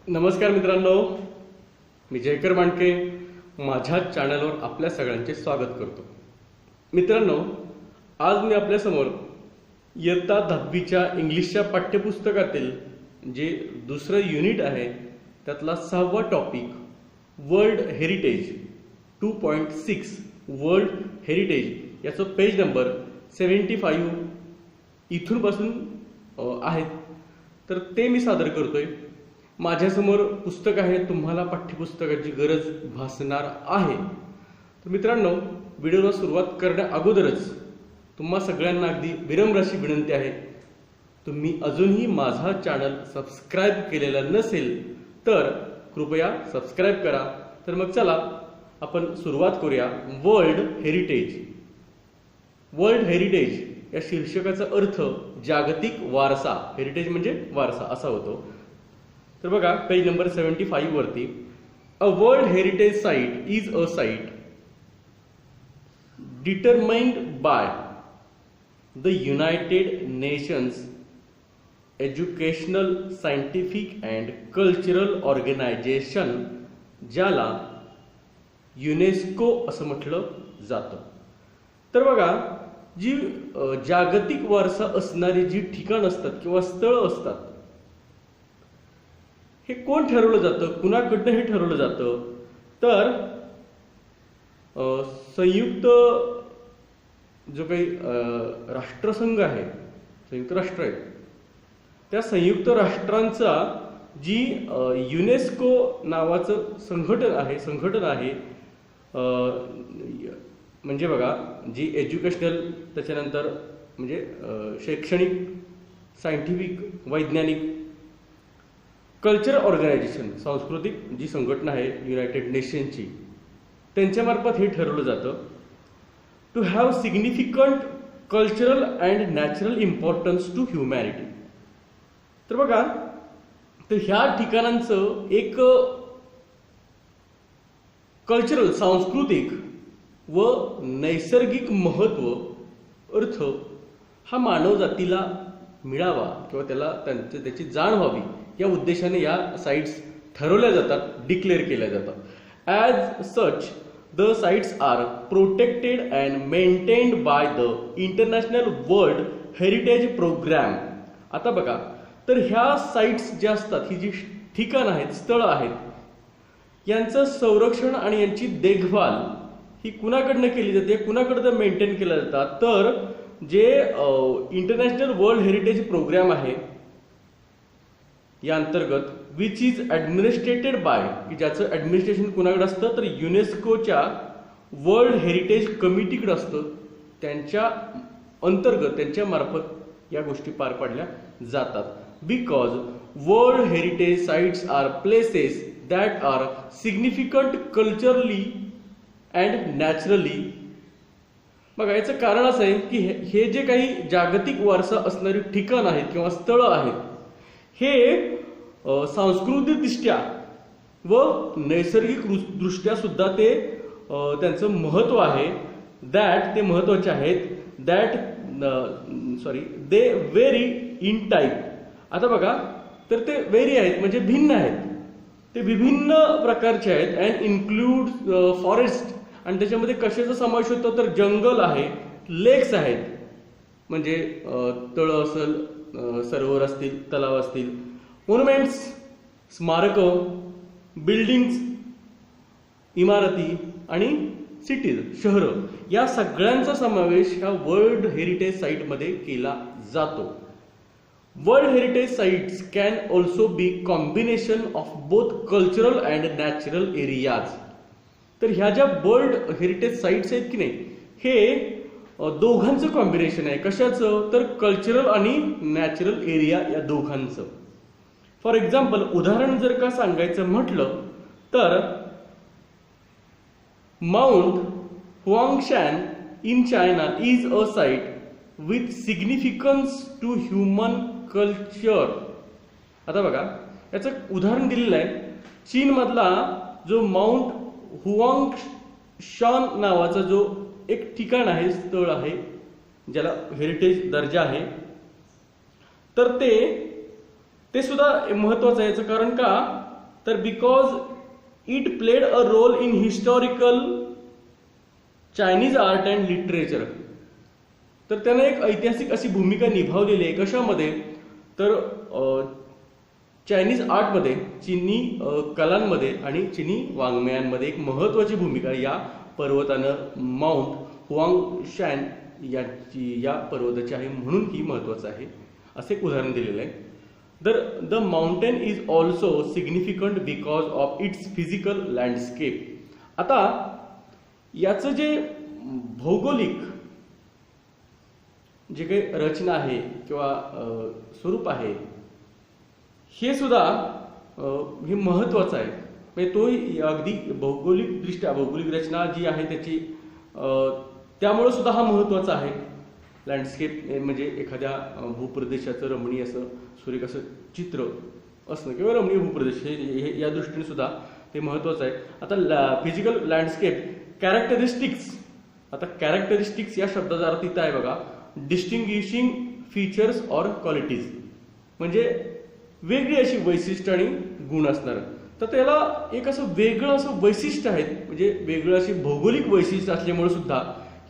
नमस्कार मित्रांनो, मी जयकर मांडके माझ्या चॅनलवर आपल्या सगळ्यांचे स्वागत करतो। मित्रांनो, आज मी आपल्या समोर इयत्ता 10वीच्या इंग्लिशच्या पाठ्यपुस्तकातील जे दुसरं युनिट आहे त्यातला 6वा topic world heritage 2.6 world heritage याचा पेज नंबर 75 इथून पासून आहेत, तर ते मी सादर करतोय। माझ्यासमोर पुस्तक आहे, तुम्हाला पाठ्यपुस्तकाची गरज भासणार आहे। तर मित्रांनो, व्हिडिओला सुरुवात करण्या अगोदरच तुम्हा सगळ्यांना अगदी विनम्र अशी विनंती आहे, तुम्ही अजूनही माझा चॅनल सबस्क्राइब केलेला नसेल तर कृपया सबस्क्राइब करा। तर मग चला आपण सुरुवात करूया। World heritage. वर्ल्ड हेरिटेज या शीर्षकाचा अर्थ जागतिक वारसा, हेरिटेज म्हणजे वारसा असा होतो। तर बघा पेज नंबर 75 वरती, a world heritage site is a site determined by the United Nations Educational Scientific and Cultural Organization, ज्याला युनेस्को असं म्हटलं जातं। तर बघा, जी जागतिक वारसा असणारी जी ठिकाण असतात किंवा स्थळ असतात, हे कोण ठरवलं जातं, कुणाकडनं हे ठरवलं जातं? तर संयुक्त जो काही राष्ट्रसंघ आहे, संयुक्त राष्ट्र आहेत, त्या संयुक्त राष्ट्रांचा जी युनेस्को नावाचं संघटन आहे, म्हणजे बघा जी एज्युकेशनल, त्याच्यानंतर म्हणजे शैक्षणिक, सायंटिफिक, वैज्ञानिक, कल्चरल ऑर्गनायझेशन, सांस्कृतिक जी संघटना आहे युनायटेड नेशनची, त्यांच्यामार्फत हे ठरवलं जातं to have significant cultural and natural importance to humanity. तर बघा, तर ह्या ठिकाणांचं एक कल्चरल, सांस्कृतिक व नैसर्गिक महत्व, अर्थ हा मानव जातीला मिळावा किंवा त्याची जाण व्हावी या उद्देशाने या साइट्स ठरवल्या जातात, डिक्लेअर केल्या जातात। As such the sites are protected and maintained by the international world heritage programme. आता बघा, तर ह्या साइट्स ज्या असतात, ही जी ठिकाण आहेत, स्थळं आहेत, यांचं संरक्षण आणि यांची देखभाल ही कुणाकडनं केली जाते, कुणाकडनं मेंटेन केल्या जातात? तर जे इंटरनॅशनल वर्ल्ड हेरिटेज प्रोग्राम आहे या अंतर्गत, विच इज ॲडमिनिस्ट्रेटेड बाय, की ज्याचं ॲडमिनिस्ट्रेशन कुणाकडे असतं? तर युनेस्कोच्या वर्ल्ड हेरिटेज कमिटीकडे असतं। त्यांच्या अंतर्गत, त्यांच्या मार्फत या गोष्टी पार पाडल्या जातात। Because world heritage sites are places that are significant culturally and naturally. बघा, याचं कारण असं आहे की हे जे काही जागतिक वारसा असणारी ठिकाण आहेत किंवा स्थळं आहेत, हे सांस्कृतिकदृष्ट्या व नैसर्गिक दृष्ट्या सुद्धा ते त्यांचं महत्व आहे। ते महत्वाचे आहेत। दे व्हेरी इन टाईप। आता बघा, तर ते व्हेरी आहेत म्हणजे भिन्न आहेत, ते विभिन्न प्रकारचे आहेत। अँड इन्क्लूड फॉरेस्ट, आणि त्याच्यामध्ये कशाचा समावेश होतो? तर जंगल आहे, लेक्स आहेत, म्हणजे तळं असेल, सरोवर असतील, तलाव असतील, मोन्युमेंट्स, स्मारक, बिल्डिंग्स, इमारती, आणि सिटीज, शहरं, या सगळ्यांचा समावेश ह्या वर्ल्ड हेरिटेज साइटमध्ये केला जातो। World heritage sites can also be combination of both cultural and natural areas. तर ह्या ज्या वर्ल्ड हेरिटेज साइट्स आहेत की नाही, हे दोघांचं कॉम्बिनेशन आहे। कशाचं? तर कल्चरल आणि नॅचरल एरिया या दोघांचं। फॉर एक्झाम्पल, उदाहरण जर का सांगायचं म्हटलं तर Mount Huangshan in China is a site with significance to human culture. आता बघा, याचं उदाहरण दिलेलं आहे। चीनमधला जो माउंट हुआंगशान नावाचा जो एक ठिकाण आहे, स्थळ आहे, ज्याला हेरिटेज दर्जा आहे, तर ते सुद्धा महत्वाचं आहे। याचं कारण का? तर because it played a role in historical Chinese art and literature. तर त्यानं एक ऐतिहासिक अशी भूमिका निभावलेली आहे. कशामध्ये? तर चायनीज आर्टमध्ये, चीनी कलांमध्ये आणि चीनी वाङ्मयांमध्ये एक महत्त्वाची भूमिका या पर्वतानं माउंट हुआंगशान या पर्वताची आहे, म्हणून ही महत्त्वाचं आहे असे एक उदाहरण दिलेलं आहे. तर the mountain is also significant because of its physical landscape. आता याचं जे भौगोलिक जे काही रचना आहे किंवा स्वरूप आहे हे सुद्धा हे महत्त्वाचं आहे. म्हणजे तो अगदी भौगोलिक रचना जी आहे त्याची त्यामुळे सुद्धा हा महत्त्वाचा आहे. लँडस्केप म्हणजे एखाद्या भूप्रदेशाचं रमणीय असं सुरेख असं चित्र असणं किंवा रमणीय भूप्रदेश हे या दृष्टीने सुद्धा ते महत्त्वाचं आहे. आता फिजिकल लँडस्केप कॅरेक्टरिस्टिक्स. आता कॅरेक्टरिस्टिक्स या शब्दाचा अर्थ इथं आहे बघा, डिस्टिंग्विशिंग फीचर्स ऑर क्वालिटीज, म्हणजे वेगळी अशी वैशिष्ट्य आणि गुण असणार. तर त्याला एक असं वेगळं असं वैशिष्ट्य आहे, म्हणजे वेगळं अशी भौगोलिक वैशिष्ट्य असल्यामुळे सुद्धा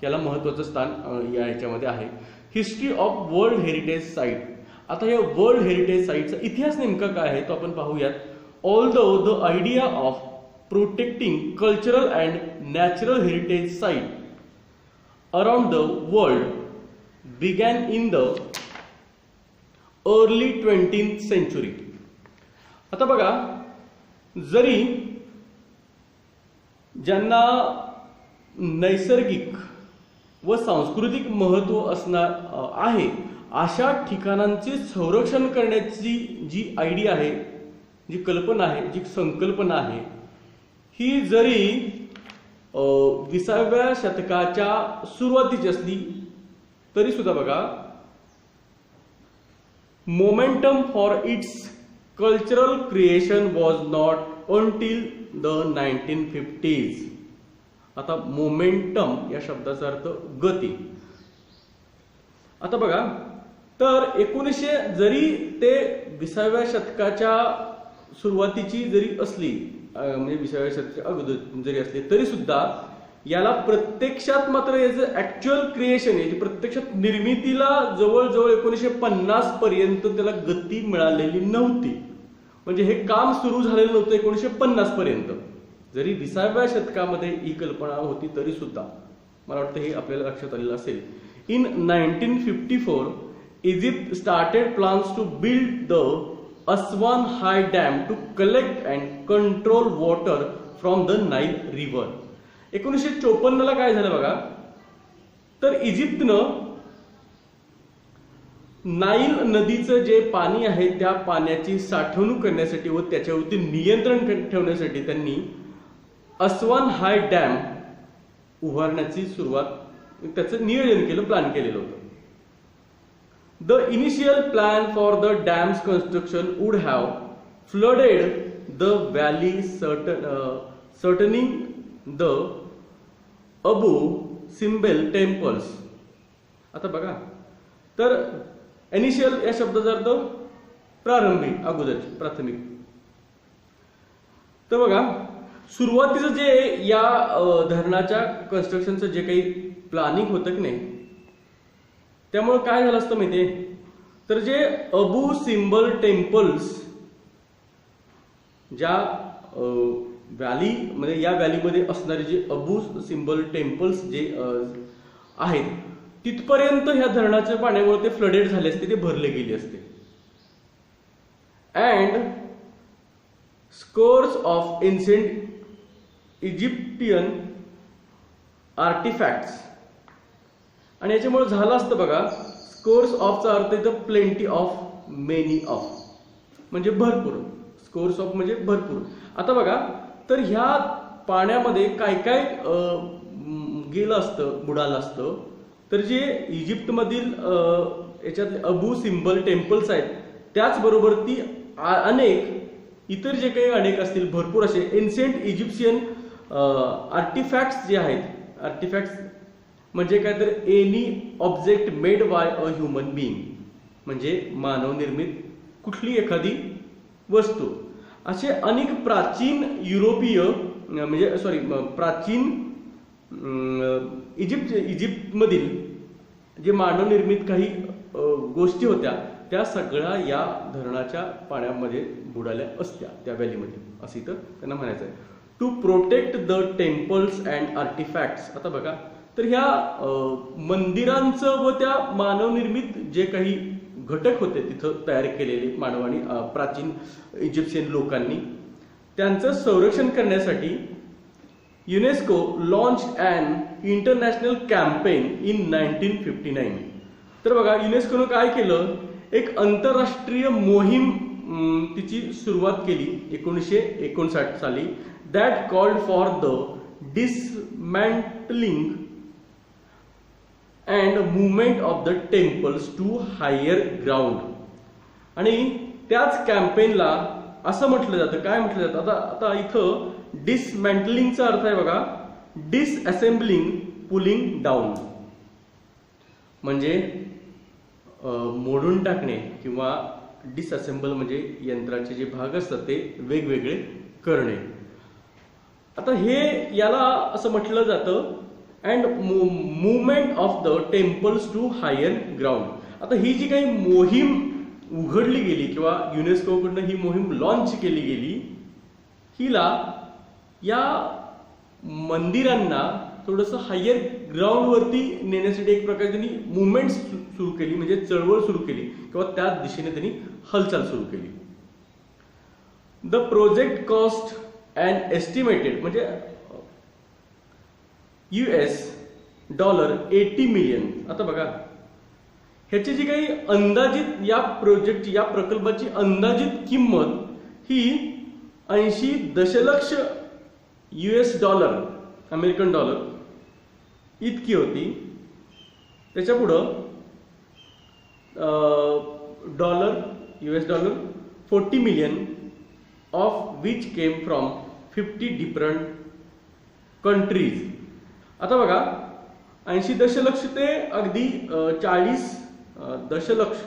याला महत्त्वाचं स्थान या ह्याच्यामध्ये आहे. History of world heritage site. आता या वर्ल्ड हेरिटेज साईटचा इतिहास नेमका काय आहे तो आपण पाहूयात. Although the idea of protecting cultural and natural heritage site around the world began in the early 20th century. आता बघा, जरी ज्यांना नैसर्गिक व सांस्कृतिक महत्त्व असणार आहे अशा ठिकाणांचे संरक्षण करण्याची जी आयडिया आहे, जी कल्पना आहे, जी संकल्पना आहे, ही जरी 20व्या शतकाच्या सुरुवातीची असली तरी सुद्धा बघा, momentum for its cultural creation was not until the 1950s. आता मोमेंटम या शब्दाचा अर्थ गती. आता बघा, तर 1900 जरी ते 20व्या शतकाच्या सुरुवातीची जरी असली, म्हणजे 20व्या शतकाच्या अगोदर जरी असली तरी सुद्धा याला प्रत्यक्षात मात्र याचं ऍक्च्युअल क्रिएशन, याची प्रत्यक्षात निर्मितीला जवळजवळ 1950 पर्यंत त्याला गती मिळालेली नव्हती. म्हणजे हे काम सुरू झालेलं नव्हतं 1950 पर्यंत. जरी 20व्या शतकामध्ये ही कल्पना होती तरी सुद्धा मला वाटतं हे आपल्याला लक्षात आलेलं असेल. In 1954 Egypt started plans to build the Aswan high dam to collect and control water from the Nile river. 1954ला काय झालं बघा, तर इजिप्तनं नाईल नदीचं जे पाणी आहे त्या पाण्याची साठवणूक करण्यासाठी व त्याच्यावरती नियंत्रण ठेवण्यासाठी त्यांनी अस्वान हाय डॅम उभारण्याची त्याचं नियोजन केलं, प्लॅन केलेलं होतं. The initial plan for the dam's construction would have flooded the valley containing the Abu Simbel temples. आता बघा, तर इनिशियल या शब्दाचा अर्थ प्रारंभी, अगोदरची, प्राथमिक. तर बघा, सुरुवातीचं जे या धरणाच्या कन्स्ट्रक्शनचं जे काही प्लॅनिंग होतं की नाही, त्यामुळे काय झालं असतं माहितीये, तर जे अबू सिम्बल टेम्पल्स ज्या व्हॅली म्हणजे या व्हॅलीमध्ये असणारे जे अबू सिम्बल टेम्पल्स जे आहेत तिथपर्यंत ह्या धरणाच्या पाण्यामुळे ते फ्लडेड झाले असते, ते भरले गेले असते. And scores of ancient Egyptian artefacts. आणि याच्यामुळे झालं असतं बघा, स्कोर्स ऑफचा अर्थ येतो प्लेंटी ऑफ, मेनी ऑफ, म्हणजे भरपूर. स्कोर्स ऑफ म्हणजे भरपूर. आता बघा, तर ह्या पाण्यामध्ये काय काय गेलं असतं, बुडालं असतं, तर जे इजिप्तमधील याच्यातले अबू सिम्बल टेम्पल्स आहेत त्याचबरोबर ती अनेक इतर जे काही अनेक असतील भरपूर असे एन्शियंट इजिप्शियन आर्टिफॅक्ट्स जे आहेत. आर्टिफॅक्ट्स म्हणजे काय, तर any object made by a human being, म्हणजे मानवनिर्मित कुठली एखादी वस्तू. असे अनेक प्राचीन युरोपीय म्हणजे प्राचीन इजिप्तमधील जे मानवनिर्मित काही गोष्टी होत्या त्या सगळ्या या धरणाच्या पाण्यामध्ये बुडाल्या असत्या त्या व्हॅलीमध्ये, असं इथं त्यांना म्हणायचं आहे. To protect the temples and artefacts. आता बघा, तर ह्या मंदिरांचं व त्या मानवनिर्मित जे काही घटक होते तिथं तयार केलेले मानवानी प्राचीन इजिप्शियन लोकांनी, त्यांचं संरक्षण करण्यासाठी UNESCO launch an international campaign in 1959. तर बघा, युनेस्कोनं काय केलं, एक आंतरराष्ट्रीय मोहीम तिची सुरुवात केली 1959 साली. That called for the dismantling and movement of the temples to higher ground. आणि त्याच कॅम्पेनला असं म्हटलं जातं, काय म्हटलं जातं, आता इथं डिसमॅन्टलिंगचा अर्थ आहे बघा, डिसअसेंबलिंग, पुलिंग डाऊन, म्हणजे मोडून टाकणे किंवा डिसअसेंबल म्हणजे यंत्राचे जे भाग असतात ते वेगवेगळे करणे. आता हे याला असं म्हटलं जातं and movement of the temples to higher ground. आता ही जी काही मोहीम उघडली गेली किंवा युनेस्कोकडनं ही मोहीम लॉन्च केली गेली, हिला या मंदिरांना थोडंसं हायर ग्राउंडवरती नेण्यासाठी एक प्रकारे त्यांनी मुवमेंट सुरू केली, म्हणजे चळवळ सुरू केली किंवा त्या दिशेने त्यांनी हालचाल सुरू केली. The project cost and estimated म्हणजे $80 मिलियन. आता बघा, ह्याची जी काही अंदाजित या प्रकल्पाची अंदाजित किंमत ही $80 दशलक्ष अमेरिकन डॉलर इतकी होती. त्याच्यापुढं $40 million of which came from 50 different countries. आता बघा, 80 दशलक्ष ते अगदी 40 दशलक्ष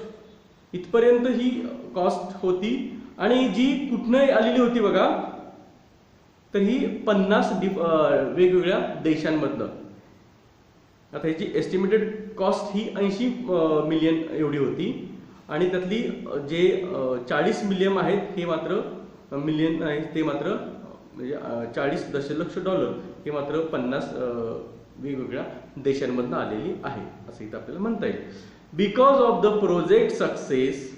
इथपर्यंत ही कॉस्ट होती. आणि जी कुठनं आलेली होती बघा, तर ही 50 वेगवेगळ्या देशांमधनं. आता ह्याची एस्टिमेटेड कॉस्ट ही 80 मिलियन एवढी होती. आणि त्यातली जे 40 मिलियन आहेत हे मात्र मिलियन आहेत ते मात्र म्हणजे 40 दशलक्ष डॉलर हे मात्र 50 वेगवेगळ्या देशांमधनं आलेली आहे, असं इथं आपल्याला म्हणता येईल. Because of the project success,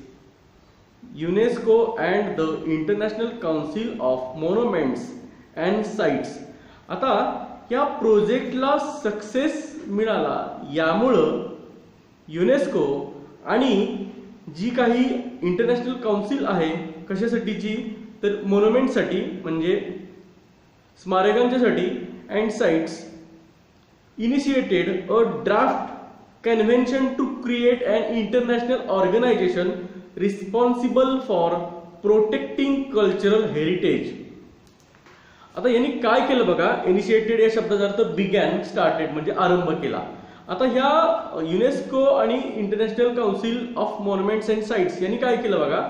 UNESCO and the international council of monuments and sites. आता या प्रोजेक्टला सक्सेस मिळाला, यामुळं युनेस्को आणि जी काही इंटरनॅशनल काउन्सिल आहे कशासाठीची, तर मॉन्युमेंटसाठी म्हणजे स्मारकांच्यासाठी and sites, initiated a draft convention to create an international organisation responsible for protecting cultural heritage. आता यांनी काय केलं बघा, इनिशिएटेड या शब्दाचा अर्थ बिगॅन, स्टार्टेड म्हणजे आरंभ केला. आता ह्या युनेस्को आणि international council of monuments and sites यांनी काय केलं बघा,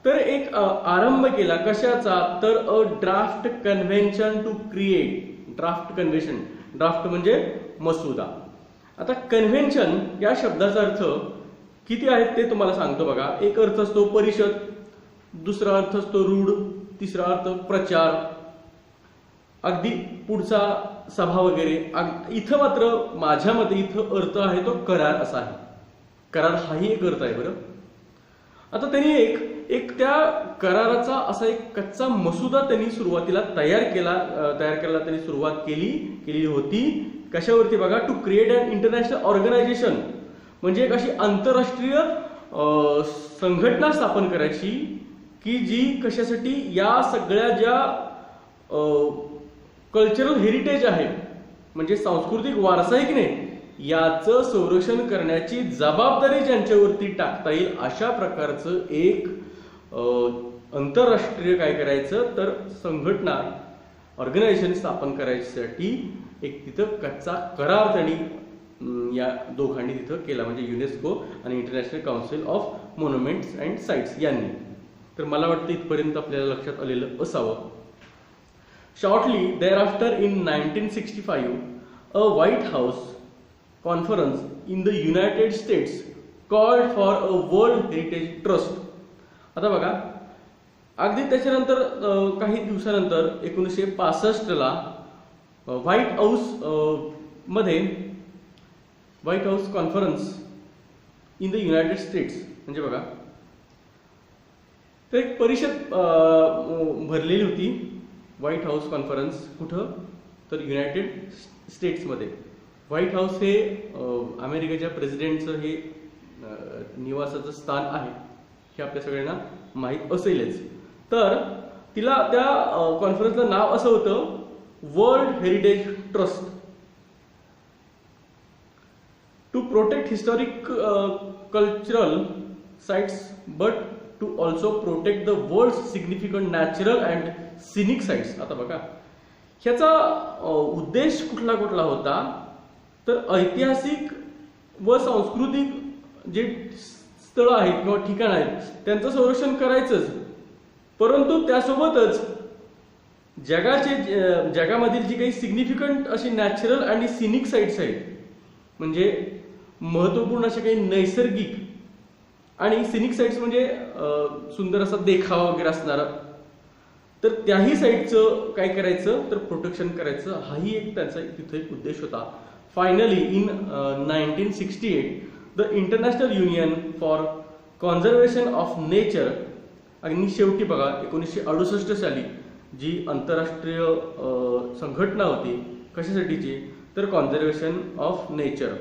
तर एक आरंभ केला कशाचा, तर a draft convention to create. Draft convention, draft म्हणजे मसुदा. आता कन्व्हेन्शन या शब्दाचा अर्थ किती आहेत ते तुम्हाला सांगतो बघा. एक अर्थ असतो परिषद, दुसरा अर्थ असतो रूढ, तिसरा अर्थ प्रचार, अगदी पुढचा सभा वगैरे. इथं मात्र माझ्या मते इथं अर्थ आहे तो करार असा आहे. करार हाही एक अर्थ आहे बरं. आता त्यांनी एक त्या कराराचा असा एक कच्चा मसुदा त्यांनी सुरुवातीला तयार करायला त्यांनी सुरुवात केली होती. कशावरती बघा, to create an international organization, म्हणजे एक अशी आंतरराष्ट्रीय संघटना स्थापन करायची की जी कशासाठी, या सगळ्या ज्या कल्चरल हेरिटेज आहे म्हणजे सांस्कृतिक वारसा आहे की नाही, याचं संरक्षण करण्याची जबाबदारी ज्यांच्यावरती टाकता येईल अशा प्रकारचं एक आंतरराष्ट्रीय काय करायचं, तर संघटना ऑर्गनायझेशन स्थापन करायसाठी एक तिथं कच्चा करार त्यांनी या दोघांनी तिथं केला, म्हणजे युनेस्को आणि international council of monuments and sites यांनी. तर मला वाटतं इथपर्यंत आपल्याला लक्षात आलेलं असावं. Shortly thereafter in 1965 a White House conference in the United States called for a World Heritage Trust. आता बघा, अगदी त्याच्यानंतर काही दिवसानंतर 1965 ला white house conference in the United states म्हणजे बघा, तर एक परिषद भरलेली होती व्हाईट हाऊस कॉन्फरन्स. कुठं? तर युनायटेड स्टेट्समध्ये. व्हाईट हाऊस हे अमेरिकेच्या प्रेसिडेंटचं हे निवासाचं स्थान आहे, हे आपल्या सगळ्यांना माहीत असेलच. तर तिला त्या कॉन्फरन्सचं नाव असं होतं, world heritage trust. To protect historic cultural sites but to also protect the world significant natural and scenic sites. आता बघा, ह्याचा उद्देश कुठला होता, तर ऐतिहासिक व सांस्कृतिक जे स्थळं आहेत किंवा ठिकाण आहेत त्यांचं संरक्षण करायचंच, परंतु त्यासोबतच जगामधील जी काही सिग्निफिकंट अशी नॅचरल आणि सिनिक साइट्स आहेत, म्हणजे महत्वपूर्ण असे काही नैसर्गिक आणि सिनिक साइट्स म्हणजे सुंदर असा देखावा वगैरे असणारा, तर त्याही साइटचं काय करायचं, तर प्रोटेक्शन करायचं. हाही एक त्यांचा तिथे एक उद्देश होता. Finally in 1968 the international union for conservation of nature, आणि शेवटी बघा 1968 साली जी आंतरराष्ट्रीय संघटना होती, कशासाठीची, तर कॉन्झर्वेशन ऑफ नेचर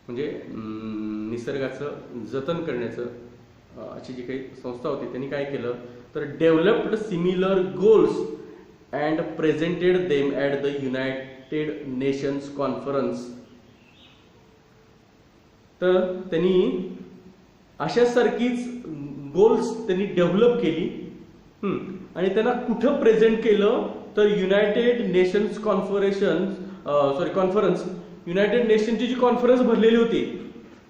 म्हणजे निसर्गाचं जतन करण्याचं अशी जी काही संस्था होती, त्यांनी काय केलं, तर developed similar goals and presented them at the United nations conference. तर त्यांनी अशासारखीच गोल्स त्यांनी डेव्हलप केली आणि त्यांना कुठं प्रेझेंट केलं, तर युनायटेड नेशन्स कॉन्फरन्स युनायटेड नेशनची जी कॉन्फरन्स भरलेली होती,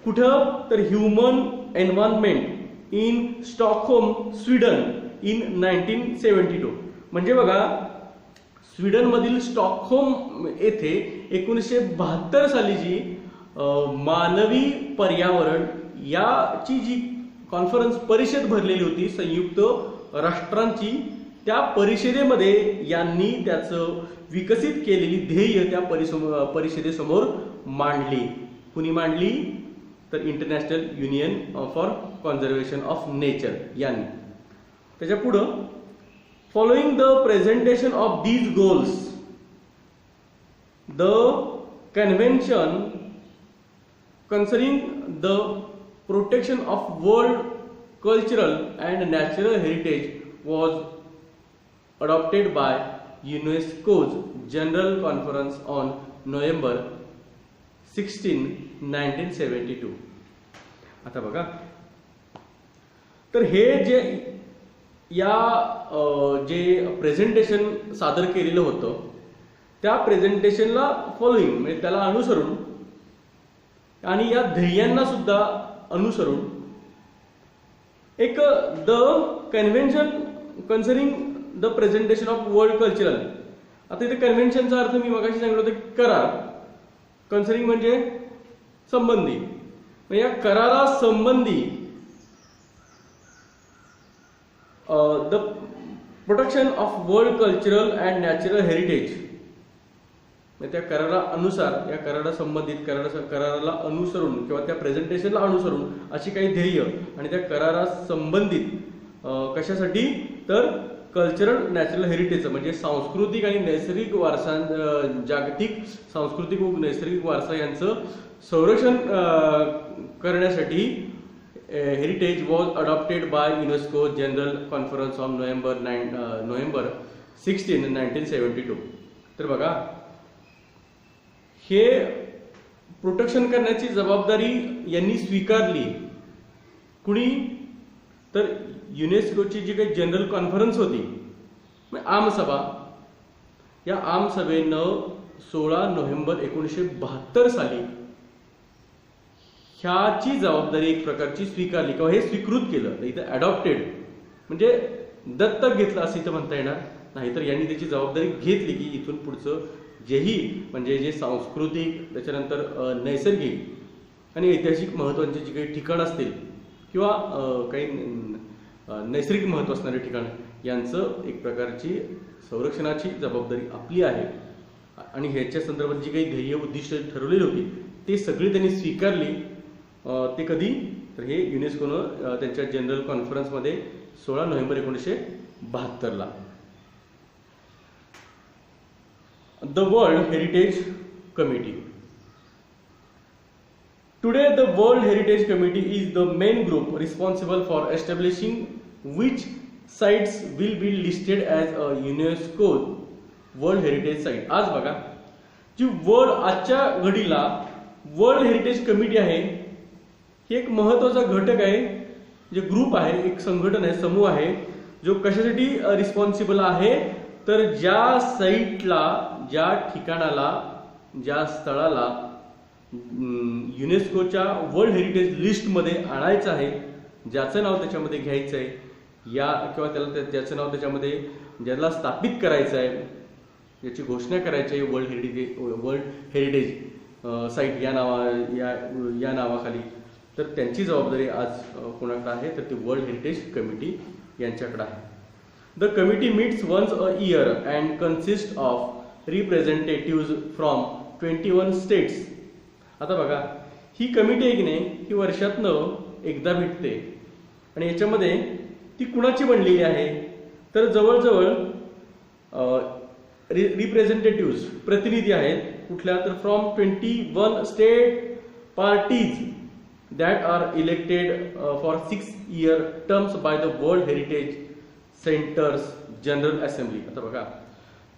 कुठं, तर human environment in Stockholm Sweden in 1972. म्हणजे बघा, स्वीडनमधील स्टॉकहोम येथे 1972 साली जी मानवी पर्यावरण याची जी कॉन्फरन्स परिषद भरलेली होती संयुक्त राष्ट्रांची, त्या परिषदेमध्ये यांनी त्याचं विकसित केलेली ध्येय त्या परिषदेसमोर मांडली. कुणी मांडली, तर international union for conservation of nature यांनी. त्याच्या पुढं, following the presentation of these goals the convention concerning the protection of world cultural and natural heritage was adopted by UNESCO's General Conference on November 16, 1972. आता बघा, तर हे जे presentation सादर केलेलं होतं, त्या प्रेझेंटेशनला फॉलोइंग म्हणजे त्याला अनुसरून आणि या ध्येयांना सुद्धा अनुसरून एक the convention concerning the presentation of world cultural. आता इथे कन्व्हेन्शनचा अर्थ मी मगाशी सांगितलं होतं, करार. कन्सर्निंग म्हणजे संबंधी. या करारा संबंधी the protection of world cultural and natural heritage, त्या करारा अनुसार, या करारा संबंधित कराराला अनुसरून किंवा त्या प्रेझेंटेशनला अनुसरून अशी काही ध्येय आणि त्या करारा संबंधित कशासाठी, तर कल्चरल नॅचरल हेरिटेज म्हणजे सांस्कृतिक आणि नैसर्गिक वारसा, जागतिक सांस्कृतिक व नैसर्गिक वारसा यांचं संरक्षण करण्यासाठी heritage was adopted by UNESCO general conference on November 16, 1972. तर बघा, हे प्रोटेक्शन करण्याची जबाबदारी यांनी स्वीकारली. कुणी, तर युनेस्कोची जी काही जनरल कॉन्फरन्स होती, आमसभा, या आमसभेनं 16 नोव्हेंबर 1972 साली ह्याची जबाबदारी एक प्रकारची स्वीकारली किंवा हे स्वीकृत केलं. इथे अडॉप्टेड म्हणजे दत्तक घेतलं असं इथं म्हणता येणार नाही, तर यांनी त्याची जबाबदारी घेतली की इथून पुढचं जेही म्हणजे जे सांस्कृतिक त्याच्यानंतर नैसर्गिक आणि ऐतिहासिक महत्त्वाची जी काही ठिकाणं असतील किंवा काही नैसर्गिक महत्त्व असणारे ठिकाण यांचं एक प्रकारची संरक्षणाची जबाबदारी आपली आहे आणि ह्याच्या संदर्भात जी काही ध्येय उद्दिष्ट ठरवलेली होती ते सगळी त्यांनी स्वीकारली. ते कधी तर हे युनेस्कोनं त्यांच्या जनरल कॉन्फरन्समध्ये 16 नोव्हेंबर 1972ला. The world heritage committee. Today, the World Heritage Committee is the main group responsible for establishing which sites will be listed as a UNESCO World Heritage Site. आज बघा जी आजच्या घडीला वर्ल्ड हेरिटेज कमिटी आहे हे एक महत्त्वाचा घटक आहे, जे ग्रुप आहे, एक संघटन आहे, समूह आहे जो कशासाठी रिस्पॉन्सिबल आहे तर ज्या साईटला, ज्या ठिकाणाला, ज्या स्थळाला युनेस्कोच्या वर्ल्ड हेरिटेज लिस्टमध्ये आणायचं आहे, ज्याचं नाव त्याच्यामध्ये घ्यायचं आहे या किंवा त्याला ज्याचं नाव त्याच्यामध्ये ज्याला स्थापित करायचं आहे, याची घोषणा करायची आहे वर्ल्ड हेरिटेज साईट या नावाखाली, तर त्यांची जबाबदारी आज कोणाकडे आहे तर ती वर्ल्ड हेरिटेज कमिटी यांच्याकडे आहे. The committee meets once a year and consist of representative from 21 states. आता बघा ही कमिटी आहे की नाही ही वर्षातनं एकदा भेटते आणि याच्यामध्ये ती कुणाची बनलेली आहे तर जवळजवळ रिप्रेझेंटेटिव्ह प्रतिनिधी आहेत कुठल्या तर from 21 state parties that are elected for 6-year terms by the world heritage centres general assembly. आता बघा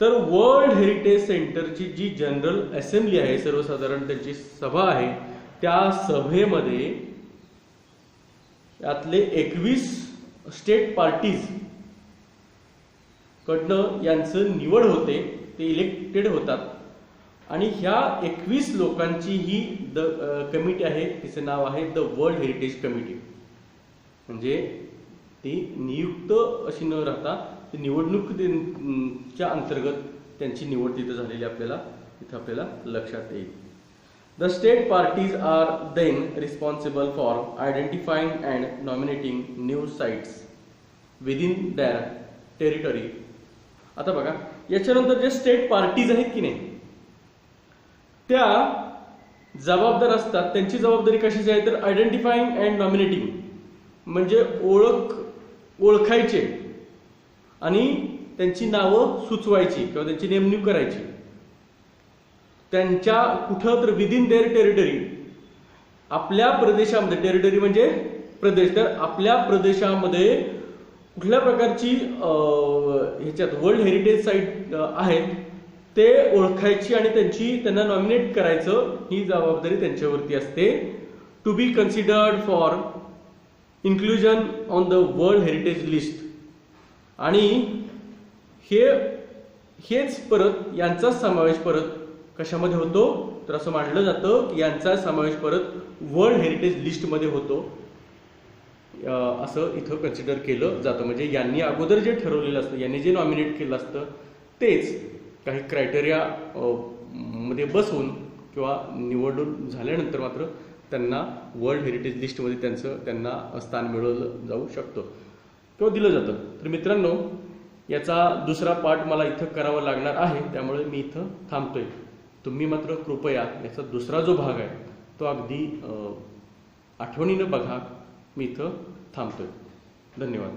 तर वर्ल्ड हेरिटेज सेंटरची जी जनरल असेंब्ली आहे, सर्वसाधारण त्यांची सभा आहे, त्या सभेमध्ये यातले 21 स्टेट पार्टीज कडनं यांचं निवड होते, ते इलेक्टेड होतात आणि ह्या 21 लोकांची ही कमिटी आहे, तिचं नाव आहे द वर्ल्ड हेरिटेज कमिटी. म्हणजे ती नियुक्त अशी न राहता निवडणुकीच्या अंतर्गत त्यांची निवड तिथे झालेली आपल्याला लक्षात येईल. The state parties are then responsible for identifying and nominating new sites within their territory. आता बघा याच्यानंतर जे स्टेट पार्टीज आहेत की नाही त्या जबाबदार असतात. त्यांची जबाबदारी कशाची आहे तर आयडेंटिफाईंग अँड नॉमिनेटिंग म्हणजे ओळखायचे आणि त्यांची नावं सुचवायची किंवा त्यांची नेमणूक करायची. त्यांच्या कुठं तर विदिन देअर टेरिटरी आपल्या प्रदेशामध्ये, टेरिटरी म्हणजे प्रदेश, तर आपल्या प्रदेशामध्ये कुठल्या प्रकारची ह्याच्यात वर्ल्ड हेरिटेज साईट आहेत ते ओळखायची आणि त्यांना नॉमिनेट करायचं, ही जबाबदारी त्यांच्यावरती असते. To be considered for inclusion on the world heritage list. आणि हेच परत यांचा समावेश परत कशामध्ये होतो तर असं मानलं जातं की यांचा समावेश परत वर्ल्ड हेरिटेज लिस्टमध्ये होतो असं इथं कन्सिडर केलं जातं. म्हणजे यांनी अगोदर जे ठरवलेलं असतं, यांनी जे नॉमिनेट केलं असतं तेच काही क्रायटेरिया मध्ये बसवून किंवा निवडून झाल्यानंतर मात्र त्यांना वर्ल्ड हेरिटेज लिस्टमध्ये त्यांना स्थान मिळवलं जाऊ शकतं किंवा दिलं जातं. तर मित्रांनो याचा दुसरा पार्ट मला इथं करावा लागणार आहे, त्यामुळे मी इथं थांबतोय. तुम्ही मात्र कृपया याचा दुसरा जो भाग आहे तो अगदी आठवणीनं बघा. मी इथं थांबतोय. धन्यवाद.